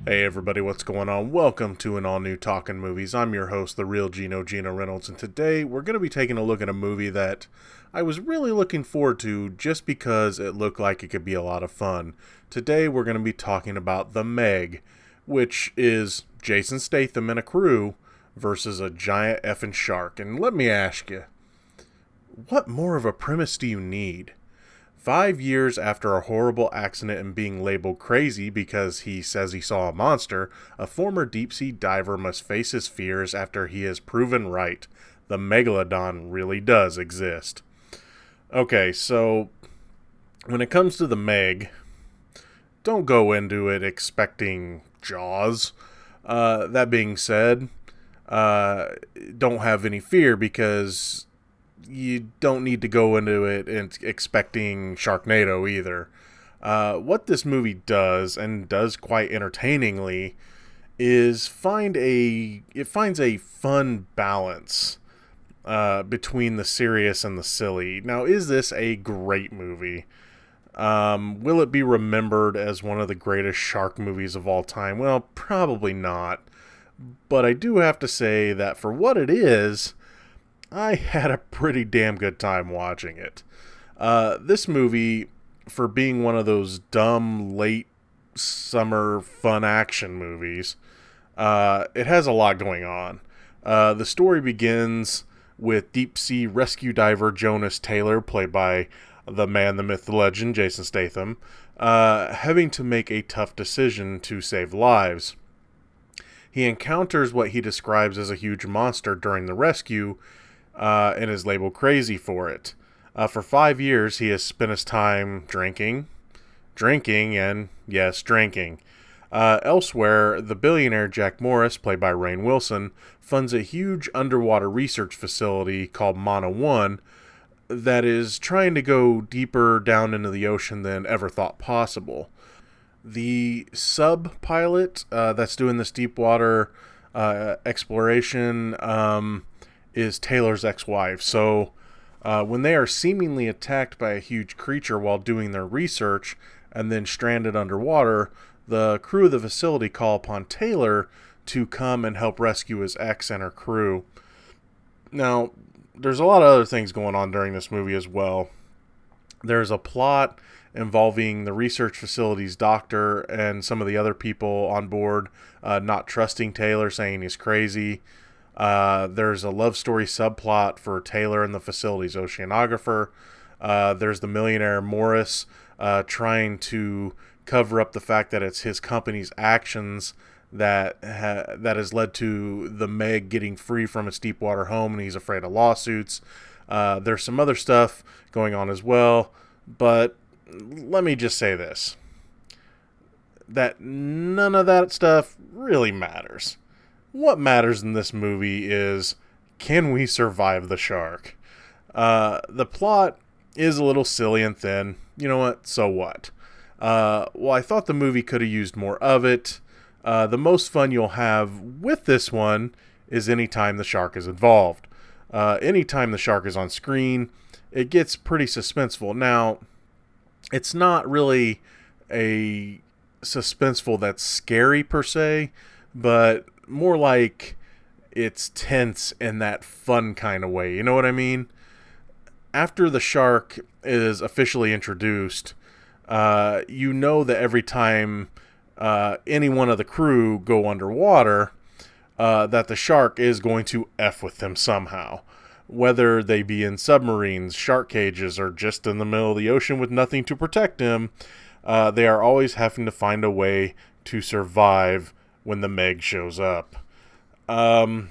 Hey everybody, what's going on? Welcome to an all-new Talkin Movies. I'm your host, the real Geno Reynolds, and today we're going to be taking a look at a movie that I was really looking forward to just because it looked like it could be a lot of fun. Today we're going to be talking about The Meg, which is Jason Statham and a crew versus a giant effing shark. And let me ask you, what more of a premise do you need? 5 years after a horrible accident and being labeled crazy because he says he saw a monster, a former deep-sea diver must face his fears after he is proven right. The megalodon really does exist. Okay, so when it comes to the Meg, don't go into it expecting Jaws. That being said, don't have any fear because you don't need to go into it and expecting Sharknado either. What this movie does, and does quite entertainingly, is finds a fun balance between the serious and the silly. Now, is this a great movie? Will it be remembered as one of the greatest shark movies of all time? Well, probably not. But I do have to say that for what it is, I had a pretty damn good time watching it. This movie, for being one of those dumb late summer fun action movies, it has a lot going on. The story begins with deep sea rescue diver Jonas Taylor, played by the man, the myth, the legend, Jason Statham, having to make a tough decision to save lives. He encounters what he describes as a huge monster during the rescue, and is labeled crazy for it. For 5 years, he has spent his time drinking, and yes, drinking. Elsewhere, the billionaire Jack Morris, played by Rainn Wilson, funds a huge underwater research facility called Mana One that is trying to go deeper down into the ocean than ever thought possible. The sub pilot that's doing this deep water exploration is Taylor's ex-wife. So when they are seemingly attacked by a huge creature while doing their research and then stranded underwater, the crew of the facility call upon Taylor to come and help rescue his ex and her crew. Now, there's a lot of other things going on during this movie as well. There's a plot involving the research facility's doctor and some of the other people on board not trusting Taylor, saying he's crazy. There's a love story subplot for Taylor and the facility's oceanographer. There's the millionaire Morris trying to cover up the fact that it's his company's actions that has led to the Meg getting free from its deep water home, and he's afraid of lawsuits. There's some other stuff going on as well, but let me just say this, that none of that stuff really matters. What matters in this movie is, can we survive the shark? The plot is a little silly and thin. You know what? So what? Well, I thought the movie could have used more of it. The most fun you'll have with this one is anytime the shark is involved. Anytime the shark is on screen, it gets pretty suspenseful. Now, it's not really a suspenseful that's scary per se, but more like it's tense in that fun kind of way. You know what I mean? After the shark is officially introduced, you know that every time any one of the crew go underwater, that the shark is going to F with them somehow. Whether they be in submarines, shark cages, or just in the middle of the ocean with nothing to protect them, they are always having to find a way to survive when the Meg shows up. When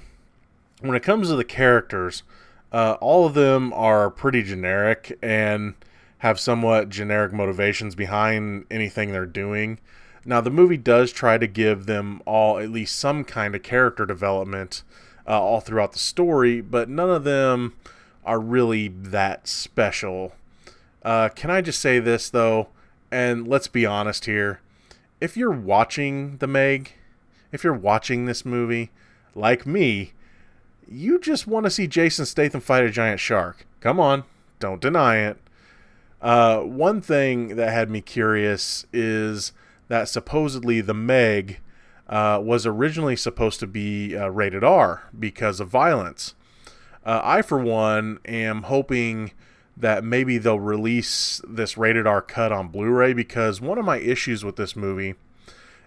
it comes to the characters, all of them are pretty generic and have somewhat generic motivations behind anything they're doing. Now, the movie does try to give them all at least some kind of character development all throughout the story, but none of them are really that special. Can I just say this, though, and let's be honest here. If you're watching The Meg, if you're watching this movie, like me, you just want to see Jason Statham fight a giant shark. Come on, don't deny it. One thing that had me curious is that supposedly the Meg was originally supposed to be rated R because of violence. I, for one, am hoping that maybe they'll release this rated R cut on Blu-ray, because one of my issues with this movie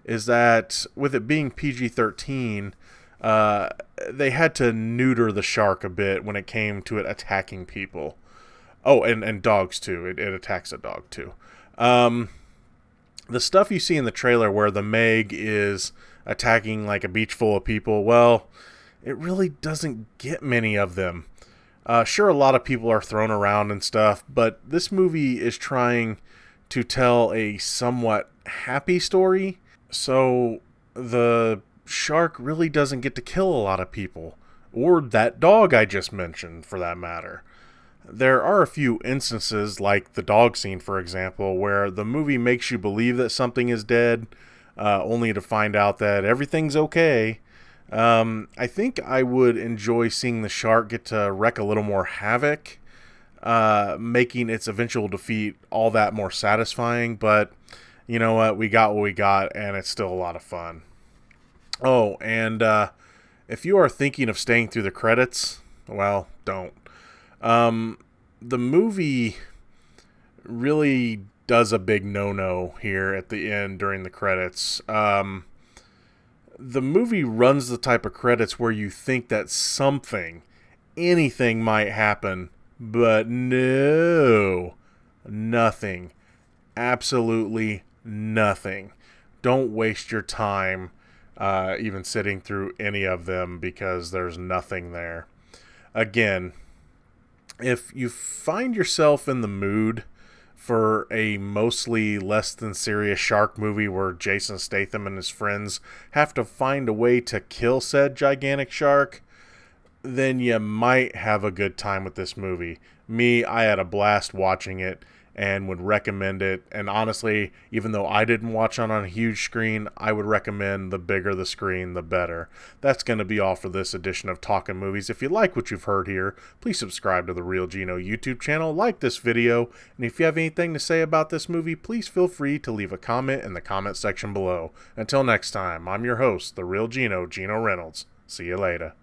is that with it being PG-13, they had to neuter the shark a bit when it came to it attacking people. Oh, and dogs too. It attacks a dog too. The stuff you see in the trailer where the Meg is attacking like a beach full of people, well, it really doesn't get many of them. Sure, a lot of people are thrown around and stuff, but this movie is trying to tell a somewhat happy story, so the shark really doesn't get to kill a lot of people, or that dog I just mentioned, for that matter. There are a few instances, like the dog scene, for example, where the movie makes you believe that something is dead, only to find out that everything's okay. I think I would enjoy seeing the shark get to wreak a little more havoc, making its eventual defeat all that more satisfying, but you know what? We got what we got, and it's still a lot of fun. Oh, and if you are thinking of staying through the credits, well, don't. The movie really does a big no-no here at the end during the credits. The movie runs the type of credits where you think that anything might happen, but no, nothing. Absolutely nothing. Don't waste your time even sitting through any of them, because there's nothing there. Again, if you find yourself in the mood for a mostly less than serious shark movie where Jason Statham and his friends have to find a way to kill said gigantic shark, then you might have a good time with this movie. Me, I had a blast watching it and would recommend it. And honestly, even though I didn't watch it on a huge screen, I would recommend the bigger the screen, the better. That's going to be all for this edition of Talkin Movies. If you like what you've heard here, please subscribe to the Real Geno YouTube channel, like this video, and if you have anything to say about this movie, please feel free to leave a comment in the comment section below. Until next time, I'm your host, the Real Geno, Geno Reynolds. See you later.